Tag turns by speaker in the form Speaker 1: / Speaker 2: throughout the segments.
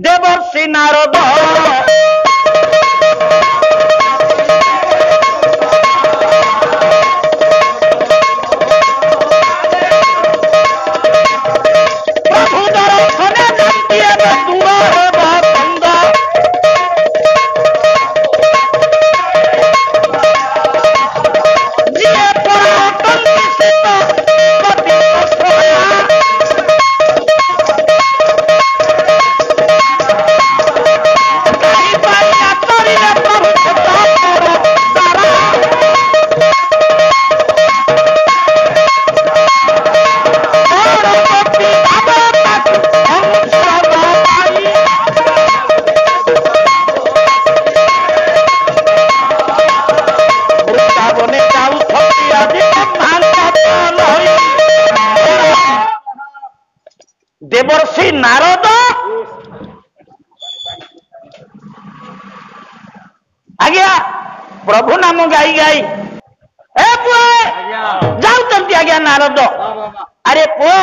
Speaker 1: देवर्षि नारद प्रभु दर्शने जाती देवर्षि नारद आज्ञा प्रभु नाम गाई गाई ए पुओ जाऊँ आज्ञा नारद अरे पुओ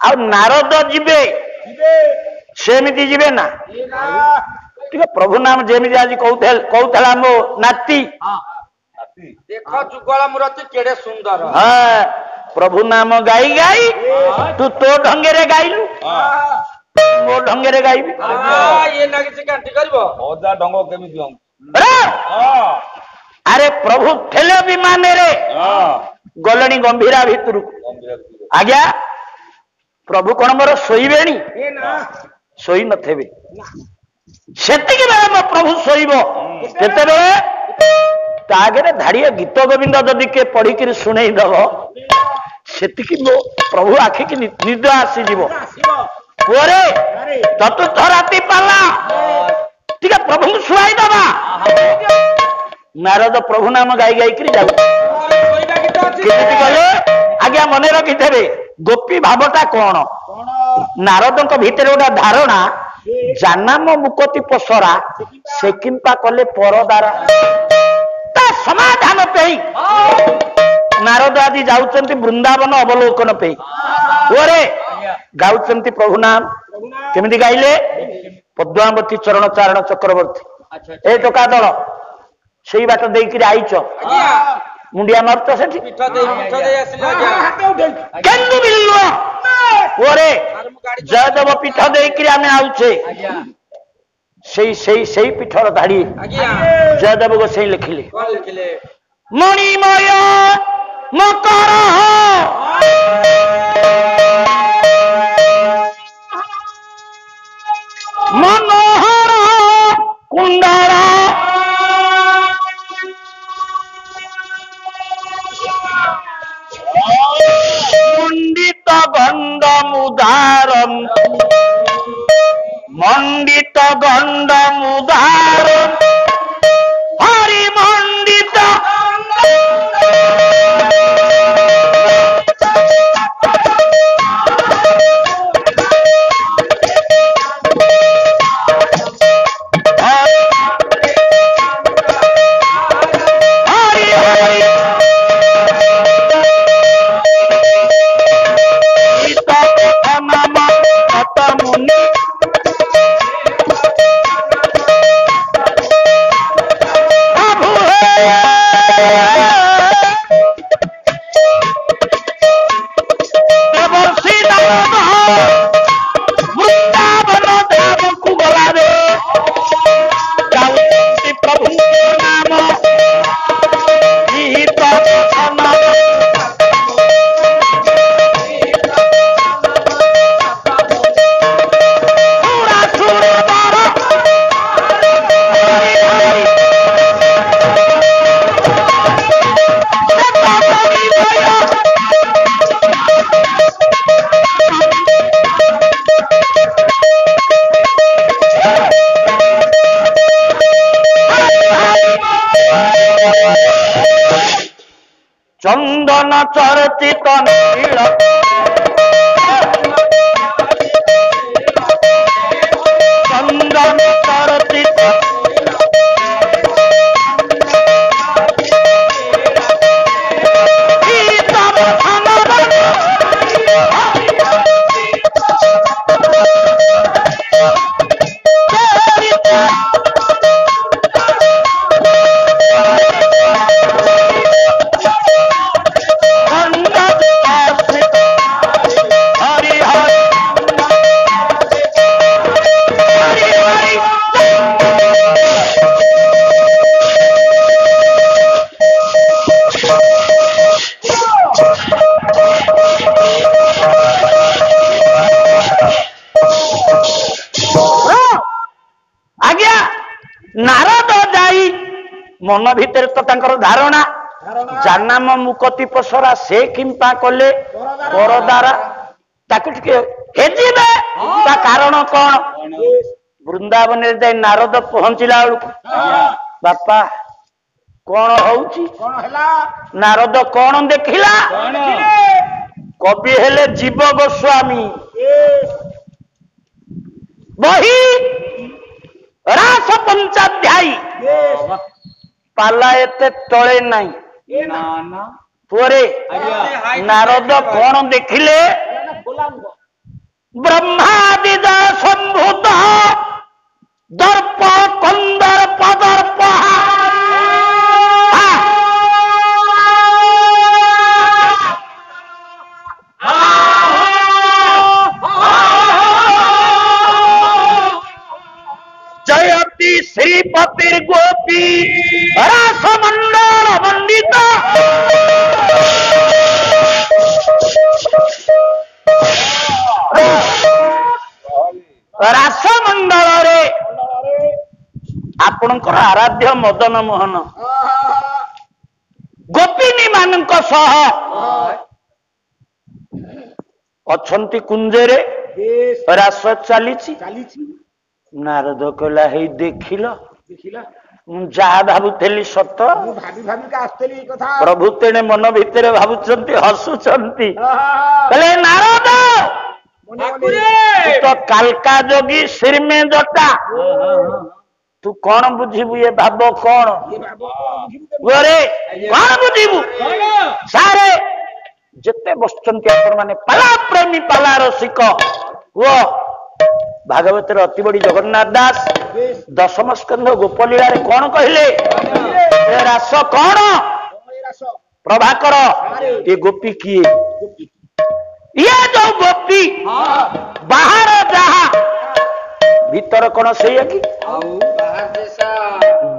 Speaker 1: आ नारद जीवे सेमती जीवे ना ठीक प्रभु नाम जेमती आज कहूला मो नाती
Speaker 2: देख जुगल मूर्ति केड़े सुंदर
Speaker 1: हाँ प्रभु नाम गाई गाई तू तो ढंगे रे गाइलु मो ढंगे रे गाइबी
Speaker 2: ये लागे कांटी करबो ओदा ढंगो केमी दियो
Speaker 1: अरे प्रभु ठेले विमान रे गलणी गंभीरा भितर आज्ञा प्रभु कौन मोर शोइबेनी शोई नथेबे सेतिके बेले मो प्रभु शोइबो केते बेले तागरे धाड़िए गीत गोविंद जदि के पढ़ी कि शुणई दब सेतिकी मो प्रभु आखि की निद आसीजिवो पुरे चतुर्थ राति पाला ठीक है प्रभु शुआई दबा नारद प्रभु नाम गाई गाई करी जाऊ गले आज्ञा मन रखिथे गोपी भावटा कौन नारद भितर गोटे धारणा जानाम मुकति पसरा से किंपा कले परदारा समाधान पे नारद आदि जाउचंती वृंदावन अवलोकन पे ओरे गाउचंती प्रभु नाम केमिति गाइले पद्मावती चरण चारण चक्रवर्ती ए टोका दल सेई बाट देई कि आइच मुंडिया मारत सेठी
Speaker 2: पिठा दे आसिला जा
Speaker 1: केंदु बिल्लो ओरे जयदेव पिठा देई कि आमे आउछे से पीठर धाड़ी जयदेव गोसाई लिखिले मणिमय मकर मनोहर कुंडल मंडित गंधमुदारम मंडित गंधमुदारम हरि मंडित चंदन चर्चित नील चंदन चर्चित ମନ ଭିତରେ ତ ତାଙ୍କର ଧାରଣା ଜାନାମ ମୁକତି ପସରା ସେ କିମ୍ପା କଲେ ପର ଦ୍ୱାରା ତାକୁ ଟିକେ ହେଯିବେ। ତା କାରଣ କଣ? ବୃନ୍ଦାବନରେ ଯାଇ ନାରଦ ପହଞ୍ଚିଲା ବେଳକୁ ବାପା କଣ ହଉଛି? ନାରଦ କଣ ଦେଖିଲା? କବି ହେଲେ ଜୀବ ଗୋସ୍ୱାମୀ। ବହି ରାସ ପଞ୍ଚାଧ୍ୟାୟୀ ପାଲା ଏତେ ତଳେ ନାହିଁ। ପରେ ନାରଦ କଣ ଦେଖିଲେ? ବ୍ରହ୍ମାଦିଦ ସମ୍ଭୂତ ଦର୍ପ କନ୍ଦର୍ପ ଦର୍ପ জয়তি শ্রীপতির গোপী রাসমণ্ডল বন্দিত ରାସମଣ୍ଡଳରେ ଆପଣଙ୍କର ଆରାଧ୍ୟ ମଦନ ମୋହନ ଗୋପିନୀ ମାନଙ୍କ ସହ ଅଛନ୍ତି କୁଞ୍ଜରେ ରାସ ଚାଲିଛି। ନାରଦ କହିଲା ହେଇ ଦେଖିଲ ମୁଁ ଯାହା ଭାବୁଥିଲି ସତ। ପ୍ରଭୁ ତେଣେ ମନ ଭିତରେ ଭାବୁଛନ୍ତି ହସୁଛନ୍ତି। କହିଲେ ନାରଦ ତୁ ତ କାଲକା ଯୋଗୀ ଶିରମେ ଜଟା ତୁ କଣ ବୁଝିବୁ? ଏ ଭାବ କଣ କଣ ବୁଝିବୁ? ସାରେ ଯେତେ ବସିଛନ୍ତି ଆପଣ ମାନେ ପାଲା ପ୍ରେମୀ ପାଲା ରସିକ ଓ ଭାଗବତରେ ଅତି ବଡି ଜଗନ୍ନାଥ ଦାସ ଦଶମ ସ୍କନ୍ଧ ଗୋପଲୀଳାରେ କଣ କହିଲେ? ଏ ରାସ କଣ? ପ୍ରଭାକର ଏ ଗୋପୀ କିଏ? ଇଏ ଯୋଉ ଗୋପୀ ବାହାର ଯାହା ଭିତର କଣ ସେଇଆ କି?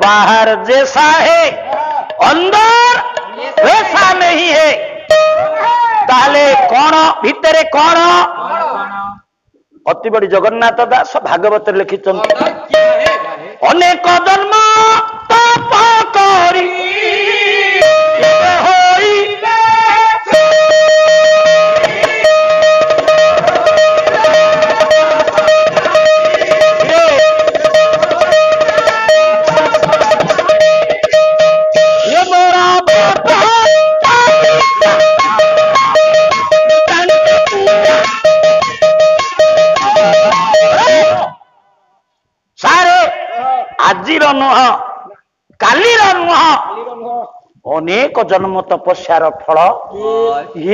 Speaker 1: बाहर जैसा है अंदर वैसा नहीं है। ताले कौन भितरे कौन? अति बड़ी जगन्नाथ दास भागवत लिखित अनेक जन्म तप करी ଆଜିର ନୁହଁ କାଲିର ନୁହଁ ଅନେକ ଜନ୍ମ ତପସ୍ୟାର ଫଳ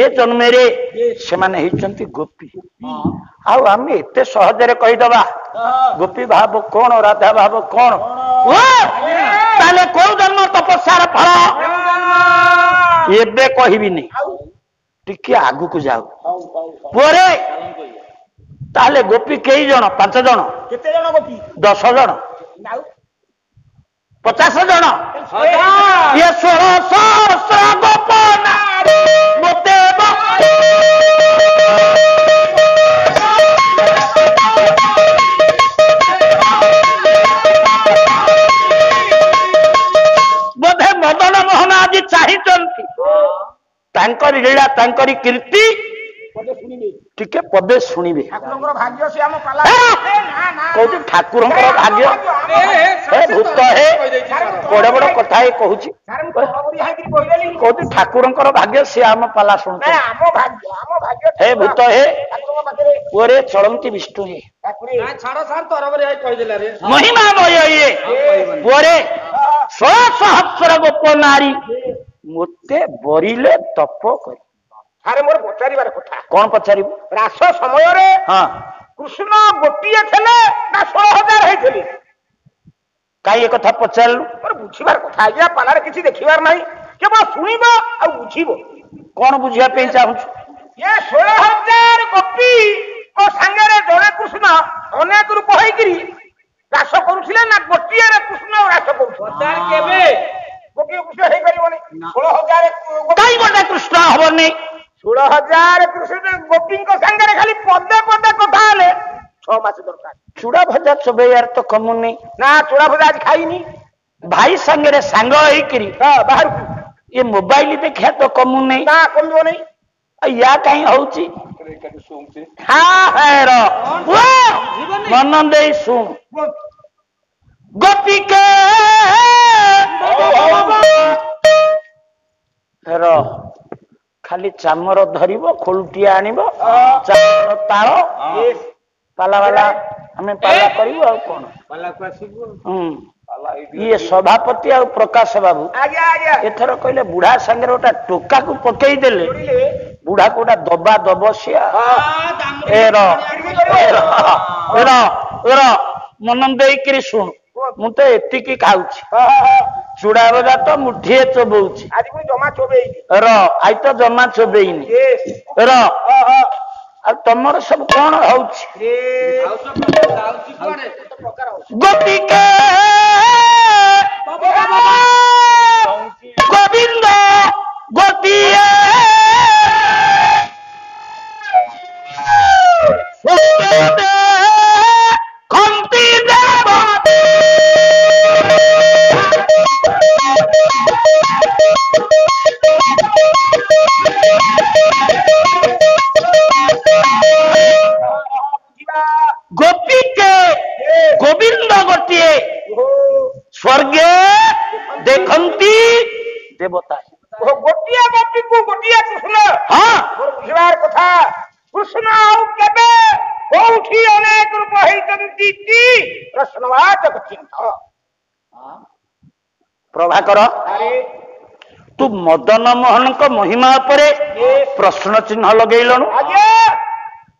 Speaker 1: ଏ ଜନ୍ମରେ ସେମାନେ ହେଇଛନ୍ତି ଗୋପୀ। ଆଉ ଆମେ ଏତେ ସହଜରେ କହିଦବା ଗୋପୀ ଭାବ କଣ ରାଧା ଭାବ କଣ? ତାହେଲେ କୋଉ ଜନ୍ମ ତପସ୍ୟାର ଫଳ ଏବେ କହିବିନି, ଟିକେ ଆଗକୁ ଯାଉ। ପରେ ତାହେଲେ ଗୋପୀ କେଇ ଜଣ? 5 ଜଣ? କେତେ ଜଣ ଗୋପୀ? 10 ଜଣ? 50 ଜଣ? ଇଏ 16 ସହସ୍ର ଗୋପ ମତେ ବୋଧେ ମଦନ ମୋହନ ଆଜି ଚାହିଁଛନ୍ତି ତାଙ୍କରି ଲୀଳା ତାଙ୍କରି କୀର୍ତ୍ତି ଟିକେ ପଦେ ଶୁଣିବେ। କହୁଛି ଠାକୁରଙ୍କର ଭାଗ୍ୟ ଭୂତ ହେ ବଡ ବଡ କଥା କହୁଛି। କହୁଛି ଠାକୁରଙ୍କର ଭାଗ୍ୟ ସିଏ ଆମ ପାଲା ଶୁଣୁଛନ୍ତି। ହେ ଭୂତ ହେ ପୁଅରେ ଚଳନ୍ତି ବିଷ୍ଣୁ ହେ ମହିମାମୟ ଇଏ ପୁଅରେ 16 ସହସ୍ର ଗୋପ ନାରୀ ମୋତେ ବରିଲେ ତପ କରି। ଆରେ ମୋର ପଚାରିବାର କଥା। କଣ ପଚାରିବୁ? ରାସ ସମୟରେ କୃଷ୍ଣ ଗୋଟିଏ ଥିଲେ ନା 16,000 ହେଇଥିଲେ? କାଇଁ ଏ କଥା ପଚାରିଲୁ? ମୋର ବୁଝିବାର କଥା ଆଜ୍ଞା, ପାଲାରେ କିଛି ଦେଖିବାର ନାହିଁ, କେବଳ ଶୁଣିବ ଆଉ ବୁଝିବ। କଣ ବୁଝିବା ପାଇଁ ଚାହୁଁଛୁ? ଏ 16,000 ଗୋପୀ ସାଙ୍ଗରେ ଜଣେ କୃଷ୍ଣ ଅନେକ ରୂପ ହେଇକିରି ରାସ କରୁଥିଲେ ନା ଗୋଟିଏରେ କୃଷ୍ଣ ରାସ କରୁଥିଲେ? କେବେ ଗୋଟିଏ କୃଷ୍ଣ ହେଇପାରିବନି। 16,000 କାଇଁ ଗୋଟେ କୃଷ୍ଣ ହବନି? 16,000 କୃଷ୍ଣ ଗୋପୀଙ୍କ ସାଙ୍ଗରେ ଖାଲି ପଦେ ପଦେ କଥା ହେଲେ 6 ମାସ ଦରକାର। ଚୁଡା ଭଜା ଚୋବେଇବାର ତ କମୁନି ନା? ଚୁଡା ଭଜା ଆଜି ଖାଇନି। भाई संगे सांग होइकरी
Speaker 3: बाहर
Speaker 1: ये मोबाइल देखा तो कमु नहीं
Speaker 3: ना कमियो नहीं
Speaker 1: या कहीं होउची
Speaker 2: ଶୁଣୁଛି
Speaker 1: हाँ है रो मन दे सुन गोपी के रो खाली चामर धरिबो खोलटिया आनिबो चामर ताଳ पाला वाला हमें पाला करिबो आ कोन ये सभापति आ प्रकाश बाबू
Speaker 3: आज्ञा आज्ञा
Speaker 1: एथर कहले बुढ़ा संगे गोटा टोका को पकई देले बुढ़ा को दबा दबसिया मन देकरी शुण मु तो एतिकी खाऊची चूड़ा बजा तो मुठिए चोबौची
Speaker 3: आज कोई जमा चोबे
Speaker 1: आई तो जमा चोबेईनी आ तमर सब कौन होउची गोपी के गोविंद गोपिए खंती देव गोपी के गोविंद गोटिए स्वर्गे देखंती देवता
Speaker 3: गोटिया गोपी को गोटिया कृष्ण
Speaker 1: हाँ
Speaker 3: बुझिबार कथा कृष्ण आउ केबे कोठी अनेक रूप हेतंती ती प्रश्नवाचक चिन्ह
Speaker 1: प्रभाकर
Speaker 3: अरे
Speaker 1: तू मदन मोहन को महिमा पर प्रश्न चिन्ह लगेलनु
Speaker 3: आज्ञा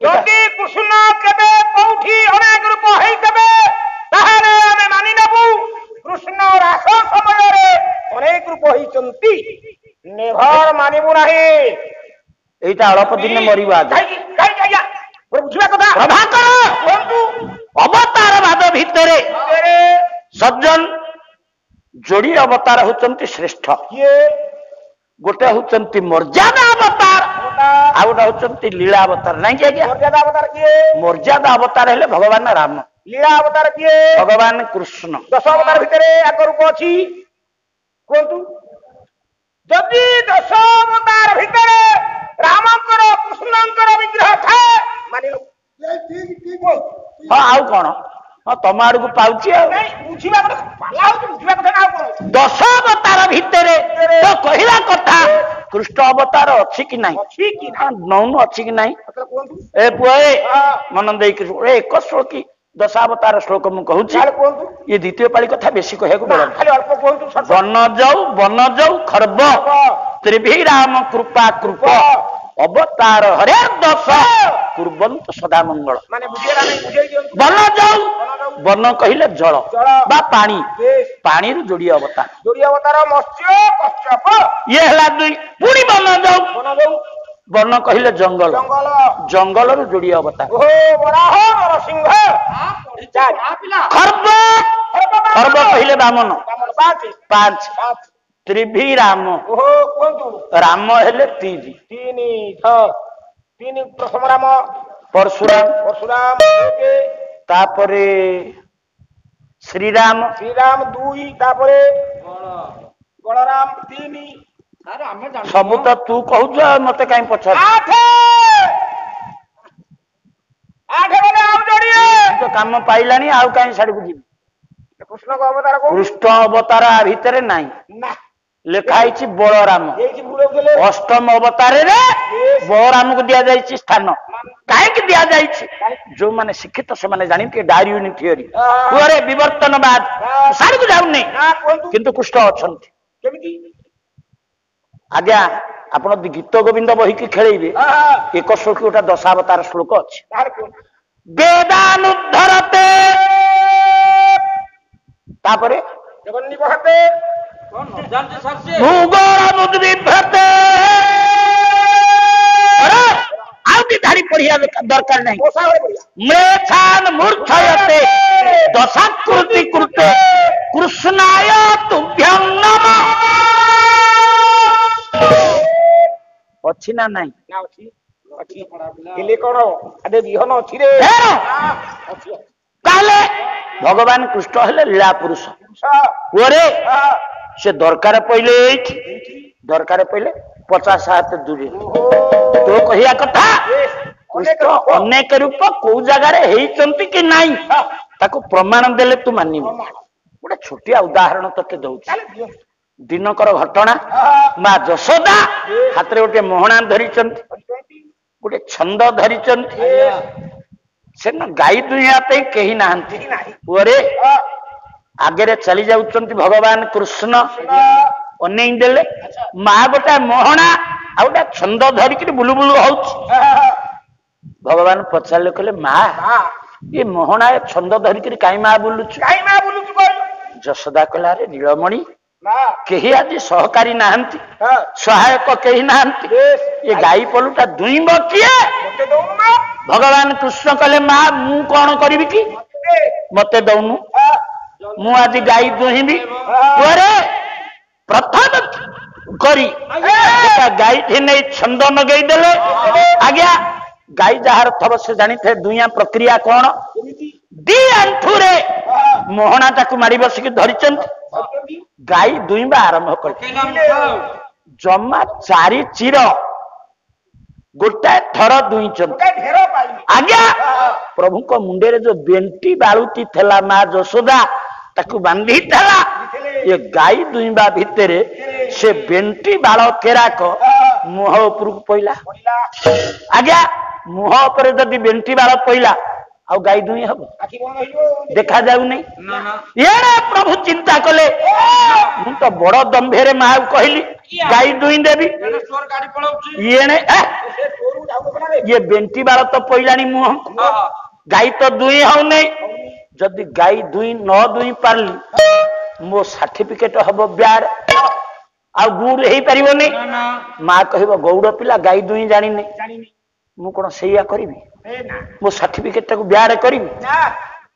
Speaker 3: যদি কৃষ্ণ কেবে কোठी অনেক রূপ হেইতবে তাহারে আমি মানি নেবু কৃষ্ণ রাস সমୟରେ অনেক রূপ হেইচন্তি নেভর মানিবু ନାହିଁ
Speaker 1: এইটা অল্প দিনে মরিব আজ
Speaker 3: কাই আজ্ঞা বুঝিবা কথা
Speaker 1: প্রভাকর
Speaker 3: বন্ধু
Speaker 1: অবতারবাদ ভিতরে সজ্জন যোড়ি অবতার হচ্ছন্তি শ্রেষ্ঠ
Speaker 3: কিଏ
Speaker 1: গোটে হচ্ছন্তি মর্যাদা অবতার ଆଉ ଗୋଟେ ହଉଛନ୍ତି ଲୀଳା ଅବତାର ନାଇଁ କି ଆଜ୍ଞା
Speaker 3: ମର୍ଯ୍ୟାଦା ଅବତାର କିଏ
Speaker 1: ମର୍ଯ୍ୟାଦା ଅବତାର ହେଲେ ଭଗବାନ ରାମ
Speaker 3: ଲୀଳା ଅବତାର କିଏ
Speaker 1: ଭଗବାନ କୃଷ୍ଣ
Speaker 3: ଦଶ ଅବତାର ଭିତରେ ଆଗ ରୂପ ଅଛି କୁହନ୍ତୁ ଯଦି ଦଶ ଅବତାର ଭିତରେ ରାମଙ୍କର କୃଷ୍ଣଙ୍କର ବିଗ୍ରହ ଥାଏ ମାନିଲୁ
Speaker 1: ହଁ ଆଉ କଣ ହଁ ତମ ଆଡକୁ ପାଉଛି ଆଉ
Speaker 3: ବୁଝିବା କଥା ପାଲା ହଉଛି ବୁଝିବା କଥା ନା ଆଉ କଣ
Speaker 1: ଦଶ ଅବତାର ଭିତରେ ତ କହିବା କଥା କୃଷ୍ଣ ଅବତାର ଅଛି କି ନାହିଁ
Speaker 3: ଅଛି କି
Speaker 1: ନଉନୁ ଅଛି କି ନାହିଁ
Speaker 3: କୁହନ୍ତୁ
Speaker 1: ଏ ପୁଅ ମନ ଦେଇକି ଏକ ଶ୍ଲୋକୀ ଦଶାବତାର ଶ୍ଲୋକ ମୁଁ କହୁଛି
Speaker 3: କୁହନ୍ତୁ
Speaker 1: ଇଏ ଦ୍ୱିତୀୟ ପାଳି କଥା ବେଶୀ କହିବାକୁ ପଡିବ
Speaker 3: ଖାଲି ଅଳ୍ପ କୁହନ୍ତୁ
Speaker 1: ବନ ଯଉ ଖର୍ବ ତ୍ରିଭିରାମ କୃପା କୃପ ଅବତାର ହରେ ଦଶ କୁର୍ବନ୍ତ ସଦା ମଙ୍ଗଳ
Speaker 3: ମାନେ ବୁଝେଇଲା ନାହିଁ ବୁଝେଇ ଦିଅନ୍ତୁ
Speaker 1: ବନ ଯଉ ବନ କହିଲେ ଜଳ ବା ପାଣି ପାଣିରୁ ଯୋଡିଏ ଅବତାର
Speaker 3: ଯୋଡିଏ ଅବତାର ମତ୍ସ୍ୟ କଶ୍ୟପ
Speaker 1: ଇଏ ହେଲା ଦୁଇ ପୁଣି ବନ ଯଉ ବନ କହିଲେ ଜଙ୍ଗଲ ଜଙ୍ଗଲରୁ ଯୋଡିଏ ଅବତାର ଖର୍ବ ଖର୍ବ କହିଲେ ବାମନ ପାଞ୍ଚ ତ୍ରିଭିରାମ ରାମ ହେଲେ ତିନି
Speaker 3: ପ୍ରଥମ ରାମ
Speaker 1: ପରଶୁରାମ
Speaker 3: ପରଶୁରାମ
Speaker 1: ତାପରେ ଶ୍ରୀରାମ
Speaker 3: ଶ୍ରୀରାମ ଦୁଇ ତାପରେ ବଳରାମ ତିନି
Speaker 1: ସବୁ ତ ତୁ କହୁଛୁ ଆଉ ମତେ କାହିଁ ପଚାର କାମ ପାଇଲାଣି ଆଉ କାହିଁ ସାଡକୁ ଯିବି
Speaker 3: କୃଷ୍ଣଙ୍କ ଅବତାର
Speaker 1: କୃଷ୍ଣ ଅବତାର ଭିତରେ ନାହିଁ ଲେଖା ହେଇଛି ବଳରାମ ଅଷ୍ଟମ ଅବତାରରେ ବଳରାମକୁ ଦିଆଯାଇଛି ସ୍ଥାନ କାହିଁକି ଦିଆଯାଇଛି ଯୋଉମାନେ ଶିକ୍ଷିତ ସେମାନେ ଜାଣିଥିବେ ଡାର୍ୱିନ୍ ଥିଓରି କୁହରେ ବିବର୍ତ୍ତନବାଦ ସାଡକୁ ଯାଉନି କିନ୍ତୁ କୃଷ୍ଣ ଅଛନ୍ତି
Speaker 3: କେମିତି
Speaker 1: ଆଜ୍ଞା ଆପଣ ଗୀତ ଗୋବିନ୍ଦ ବହିକି ଖେଳେଇବେ ଏକ ଶ୍ଲୋକ ଗୋଟେ ଦଶାବତାର ଶ୍ଲୋକ ଅଛି ବେଦାନୁଦ୍ଧରତେ ତାପରେ ଭୂଗୋଳମୁଦ୍ବିଭ୍ରତେ ଆଉ କି ଧାରି ପଢିବା ଦରକାର ନାହିଁ ମେଛାନ ମୂର୍ଚ୍ଛୟତେ ଦଶାକୃତି କୃତେ କୃଷ୍ଣାୟ ତୁଭ୍ୟଂ ନମଃ ଅଛି ନା ନାହିଁ
Speaker 3: କଣ ବିହନ ଅଛି ରେ
Speaker 1: ତାହେଲେ ଭଗବାନ କୃଷ୍ଣ ହେଲେ ଲୀଳା ପୁରୁଷ ପୁଅରେ ସେ ଦରକାର ପଇଲେ ଏଇଠି, ଦରକାର ପଇଲେ 50 ହାତ ଦୂରରେ। ତୋ କହିବା କଥା କୃଷ୍ଣ ଅନେକ ରୂପ କୋଉ ଜାଗାରେ ହେଇଛନ୍ତି କି ନାହିଁ ତାକୁ ପ୍ରମାଣ ଦେଲେ ତୁ ମାନିବୁ। ଗୋଟେ ଛୋଟିଆ ଉଦାହରଣ ତତେ ଦଉଛି। ଦିନକର ଘଟଣା। ମା ଯଶୋଦା ହାତରେ ଗୋଟେ ମୋହଣା ଧରିଛନ୍ତି, ଗୋଟେ ଛନ୍ଦ ଧରିଛନ୍ତି। ସେନ ଗାଈ ଦୁହିଁବା ପାଇଁ କେହି ନାହାନ୍ତି। ପୁଅରେ ଆଗରେ ଚାଲି ଯାଉଛନ୍ତି ଭଗବାନ କୃଷ୍ଣ, ଅନେଇ ଦେଲେ। ମା ଗୋଟେ ମୋହଣା ଆଉ ଗୋଟେ ଛନ୍ଦ ଧରିକିରି ବୁଲୁ ବୁଲୁ ହଉଛି। ଭଗବାନ ପଚାରିଲେ, କହିଲେ ମା ଏ ମୋହଣା ଏ ଛନ୍ଦ ଧରିକିରି କାହିଁ ମା ବୁଲୁଛୁ? ଯଶୋଦା କହିଲା, ଆରେ ନୀଳମଣି କେହି ଆଜି ସହକାରୀ ନାହାନ୍ତି, ସହାୟକ କେହି ନାହାନ୍ତି, ଏ ଗାଈ ପଲୁଟା ଦୁଇଁବ କିଏ? ଭଗବାନ କୃଷ୍ଣ କହିଲେ, ମା ମୁଁ କଣ କରିବି କି? ମତେ ଦଉନୁ, ମୁଁ ଆଜି ଗାଈ ଦୁହିଁବି। ପରେ ପ୍ରଥମ କରି ଗାଈଠି ନେଇ ଛନ୍ଦ ନଗେଇ ଦେଲେ। ଆଜ୍ଞା ଗାଈ ଯାହାର ଥବ ସେ ଜାଣିଥାଏ ଦୁଇଆ ପ୍ରକ୍ରିୟା କଣ। ଦି ଆଣ୍ଠୁରେ ମୋହଣା ତାକୁ ମାଡ଼ି ବସିକି ଧରିଛନ୍ତି, ଗାଈ ଦୁଇଁବା ଆରମ୍ଭ କଲେ। ଜମା 4 ଚିର ଗୋଟାଏ ଥର ଦୁଇଁଛନ୍ତି। ଆଜ୍ଞା ପ୍ରଭୁଙ୍କ ମୁଣ୍ଡରେ ଯୋଉ ବେଣ୍ଟି ବାଳୁତି ଥିଲା ମା ଯଶୋଦା ତାକୁ ବାନ୍ଧିଥିଲା, ଏ ଗାଈ ଦୁଇଁବା ଭିତରେ ସେ ବେଣ୍ଟି ବାଳ କେରାକ ମୁହଁ ଉପରକୁ ପଇଲା। ଆଜ୍ଞା ମୁହଁ ଉପରେ ଯଦି ବେଣ୍ଟି ବାଳ ପଇଲା ଆଉ ଗାଈ ଦୁହିଁ ହବ? ଦେଖାଯାଉନି। ଏଣେ ପ୍ରଭୁ ଚିନ୍ତା କଲେ, ମୁଁ ତ ବଡ ଦମ୍ଭେରେ ମା କହିଲି ଗାଈ ଦୁହିଁ ଦେବି, ଏଣେ ଇଏ ବେଣ୍ଟି ବାଳ ତ ପଇଲାଣି ମୁହଁ, ଗାଈ ତ ଦୁହିଁ ହଉନି। ଯଦି ଗାଈ ନ ଦୁହିଁ ପାରିଲି ମୋ ସାର୍ଟିଫିକେଟ ହବ ବ୍ୟାଡ, ଆଉ ଗୁଡ ହେଇପାରିବନି। ମା କହିବ ଗୌଡ ପିଲା ଗାଈ ଦୁହିଁ ଜାଣିନି, ମୁଁ କଣ ସେଇଆ କରିବି? ମୋ ସାର୍ଟିଫିକେଟ ଟାକୁ ବ୍ୟାଡ କରିବି?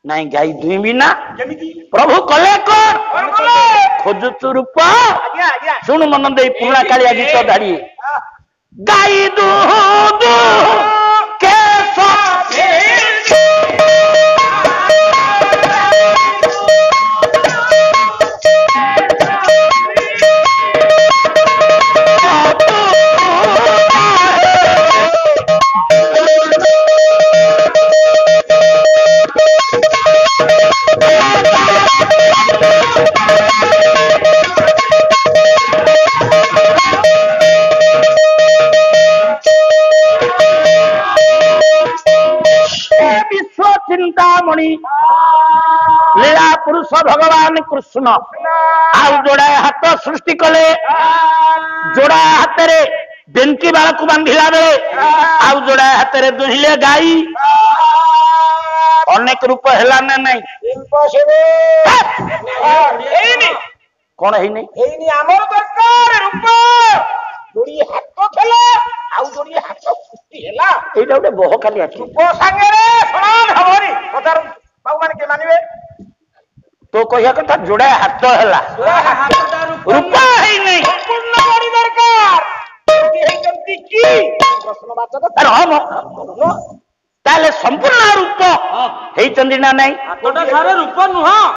Speaker 1: ନାଇଁ ଗାଈ ଦୁହିଁବି ନା। ପ୍ରଭୁ କଲେ କଣ? ଖୋଜୁଛୁ ରୂପ, ଶୁଣୁ ମନ ଦେଇ ପୁରୁଣା କାଳିଆ ଗୀତ ଧାଡିଏ। ଗାଈ ଦୁହୁଁ ଦୁହୁଁ କେଶ ଚିନ୍ତାମଣି ଲୀଳା ପୁରୁଷ ଭଗବାନ କୃଷ୍ଣ ଆଉ ଯୋଡାଏ ହାତ ସୃଷ୍ଟି କଲେ। ଯୋଡାଏ ହାତରେ ବେଣ୍ଟି ବାଳକୁ ବାନ୍ଧିଲା ବେଳେ ଆଉ ଯୋଡାଏ ହାତରେ ଦୁହିଁଲେ ଗାଈ। ଅନେକ ରୂପ ହେଲା ନା ନାଇଁ? କଣ ହେଇନି?
Speaker 3: ଆମର ଦରକାର ରୂପ। ଯୋଡିଏ ହାତ ଥିଲା ଆଉ ଯୋଡିଏ ହାତ ସୃଷ୍ଟି ହେଲା।
Speaker 1: ଏଇଟା ଗୋଟେ ବହକାଲି ଅଛି।
Speaker 3: ରୂପ ସାଙ୍ଗରେ ସମାନ ହବନି। ବାବୁ ମାନେ କିଏ ମାନିବେ?
Speaker 1: ତୋ କହିବା କଥା ଯୋଡାଏ ହାତ ହେଲା, ରୂପ ହେଇନି।
Speaker 3: ସମ୍ପୂର୍ଣ୍ଣ ବଡି ଦରକାର। ହେଇଛନ୍ତି କି ପ୍ରଶ୍ନବାଚକ?
Speaker 1: ତାହେଲେ ସମ୍ପୂର୍ଣ୍ଣ ରୂପ ହେଇଛନ୍ତି ନା ନାଇଁ?
Speaker 2: ରୂପ ନୁହଁ।